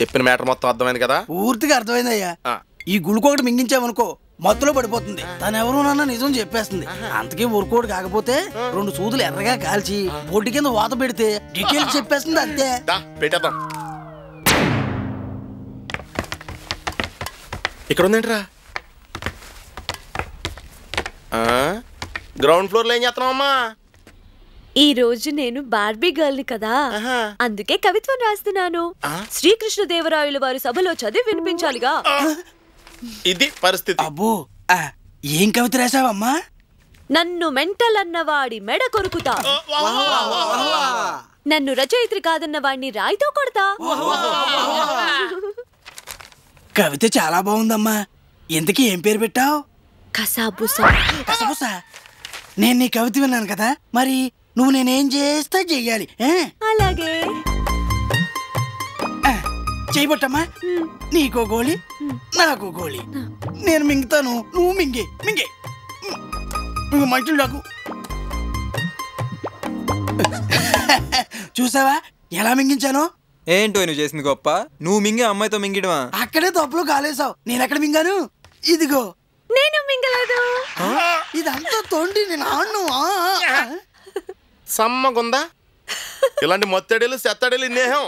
చెప్పిన మ్యాటర్ మొత్తం అర్థమైంది కదా? పూర్తిగా అర్థమైందయ్యా. ఈ గుళికొకటి మింగించామనుకో మత్తులో పడిపోతుంది. తను ఎవరునన్నా నిజం చెప్పేస్తుంది. అంతకీ ఊరుకోడు కాకపోతే 2 సూదులు ఎర్రగా కాల్చి బొడ్డు కింద వాత పెడితే డీటెయిల్స్ చెప్పేస్తుంది అంతే. పెట్టేద్దాం. ఇక్కడ ఉందేంట్రా? గ్రౌండ్ ఫ్లోర్ లో ఏం చేస్తున్నావమ్మా? ఈ రోజు నేను బార్బీ గర్ల్ ని కదా, అందుకే కవిత్వం రాస్తున్నాను. శ్రీకృష్ణదేవరాయల వారి సభలో చదివి వినిపించాలిగా. ఇది పరిస్థితి. అబ్బో, ఏం కవిత రాసావమ్మా? నన్ను మెంటల్ అన్నవాడి మెడ కొరుకుతా, నన్ను రచయిత్రి కాదన్న వాడిని రాయితో కొడతా. కవిత చాలా బాగుందమ్మా. ఇంతకీ ఏం పేరు పెట్టావు? కసాబుసా. కసాబుసా? నేను నీ కవిత విన్నాను కదా, మరి నువ్వు నేనేం చేస్తా చెయ్యాలి. అలాగే చేయబట్టమ్మా. నీకో గోళీ నాకు గోళీ. నేను మింగుతాను, నువ్వు మింగే మింగే మంచులు నాకు. చూసావా ఎలా మింగించాను? ఏంటో నువ్వు చేసింది గొప్ప. నువ్వు మింగే అమ్మాయితో మింగిడవా? అక్కడే తప్పులో కాలేసావు. నేను ఎక్కడ మింగాను? ఇదిగో నేను మింగలేదు. ఇదంతా తోండి నేను ఆడను. సమ్మగుందా ఇలాంటి మొత్తడేలు సెత్తడేలు ఇన్నేహం.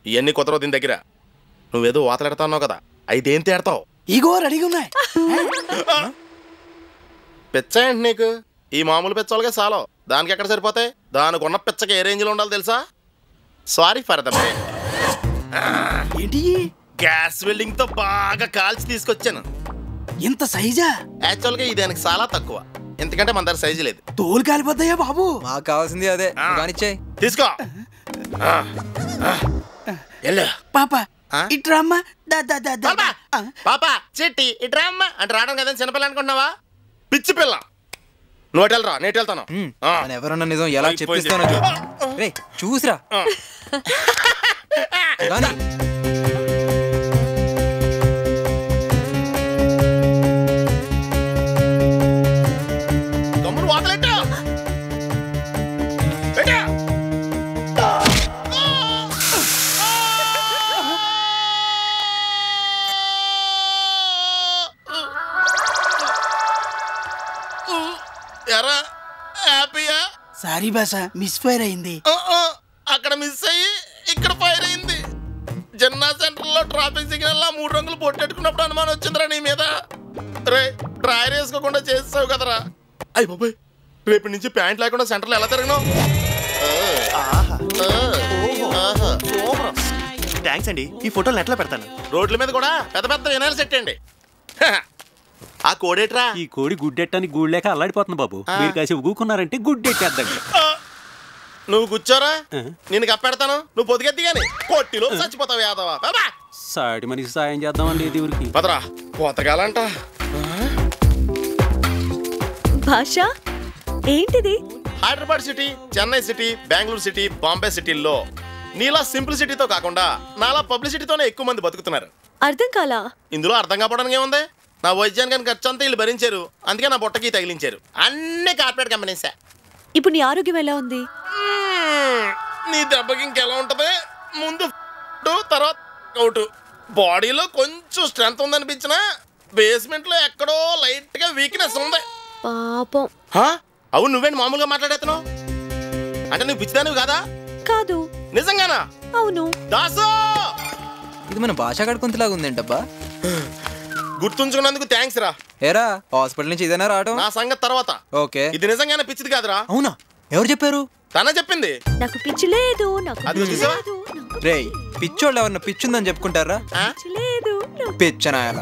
ఇవన్నీ కుదరవు దీని దగ్గర. నువ్వేదో వాతలాడుతున్నావు కదా, అయితేం తేడతావు? ఇగో రెడీగా ఉన్నాయి. పిచ్చ ఏంటి నీకు? ఈ మామూలు పిచ్చోళ్ళకే చాలు, దానికి ఎక్కడ సరిపోతాయి? దానికి ఉన్న పిచ్చకి ఏ రేంజ్ లో ఉండాలి తెలుసా? Sorry for the pain. ఏంటి? గ్యాస్ వెల్డింగ్ తో బాగా కాల్చి తీసుకొచ్చాను. ఇంత సైజా? యాక్చువల్ గా ఇది దానికి చాలా తక్కువ, ఎందుకంటే మన దగ్గర సైజు లేదు. తోలు కాలిపోతాయా బాబు? మాకు కావాల్సింది అదే. తీసుకో. పాప ఇట్రామ్మా. పాప చిట్టి ఇట్రామ్మా అంటే రావడం కదా చిన్నపిల్ల అనుకుంటున్నావా? పిచ్చి పిల్ల. నువ్వు వెళ్ళరా, నేను వెళ్తాను. ఎవరన్నా నిజం ఎలా చెప్పిస్తానో చూసిరా. గమ్మును వాతలెట్టు. ఎరా హ్యాపీయా? సారీ బాసా, మిస్ ఫైర్ అయింది. అక్కడ మిస్ అయ్యి ఇక్కడ ఫైర్ అయింది. జన్నా సెంటర్ లో ట్రాఫిక్ సిగ్నల్ లా 3 రంగులు పొట్టెట్టుకున్నప్పుడు అనుమానం వచ్చిందిరా నీ మీద. రే డ్రైర్ వేసుకోకుండా చేసావు కదరా. అయ్యి బాబాయ్, రేపటి నుంచి ప్యాంట్ లేకుండా సెంటర్లో ఎలా తిరిగినావు? థ్యాంక్స్ అండి. ఈ ఫోటోలు ఎట్లా పెడతాను? రోడ్ల మీద కూడా పెద్ద పెద్ద వినాయలు సెట్ అండి. ఆ కోడేట్రా? ఈ కోడి గుడ్డెట్టని గూడలేక అల్లాడిపోతుంది బాబు. మీరు కాసి ఊకున్నారంటే గుడ్డెట్టేద్దాం. నువ్వు కూర్చోరా, నేను కప్పెడతాను. నువ్వు పొదిగెత్తి గాని కొట్టిలో చచ్చిపోతావు యాదవా. సాటి మనిషి సాయం చేద్దామండి దేవుడికి. పదరా పోతగాలంట. భాష ఏంటిది? Hyderabad city, Chennai city, Bengaluru city, Bombay సిటీల్లో నీలా సింపుల్ సిటీతో కాకుండా నాలా పబ్లిసిటీతోనే ఎక్కువ మంది బతుకుతున్నారు. అర్థం కాలా? ఇందులో అర్థం కావడానికి ఏముంది? నా వైద్యానికి ఖర్చు అంతా వీళ్ళు భరించారు, అందుకే నా బొట్టకి తగిలించారు. అన్ని కార్పొరేట్ కంపెనీసే. ఇప్పుడు నీ ఆరోగ్యం ఎలా ఉంది? నీ దెబ్బకి ఇంకెలా ఉంటది? ముందు తర్వాత అవుట్. బాడీలో కొంచెం స్ట్రెంత్ ఉందనిపించిన బేస్మెంట్ లో ఎక్కడో లైట్ గా వీక్నెస్ ఉంది. పాపం. అవును, నువ్వేంటి మామూలుగా మాట్లాడేస్తున్నావు? అంటే నువ్వు పిచ్చిదానివి కాదా? కాదు. నిజంగానా? అవును. దాసు, ఇది మన భాష కడుకుంతలాగా ఉందేంటబ్బా. గుర్తుంచుకున్నందుకు థ్యాంక్స్ రా. ఏరా హాస్పిటల్ నుంచి ఇదేనా రావడం? నా సంగతి తర్వాత. ఓకే. ఇది నిజంగానే పిచ్చిది కాదురా. అవునా? ఎవరు చెప్పారు? తనే చెప్పింది. నాకు పిచ్చి లేదు. రేయ్, పిచ్చోళ్ళు ఎవరన్నా పిచ్చుందని చెప్పుకుంటారా? లేదు. పిచ్చనాయాల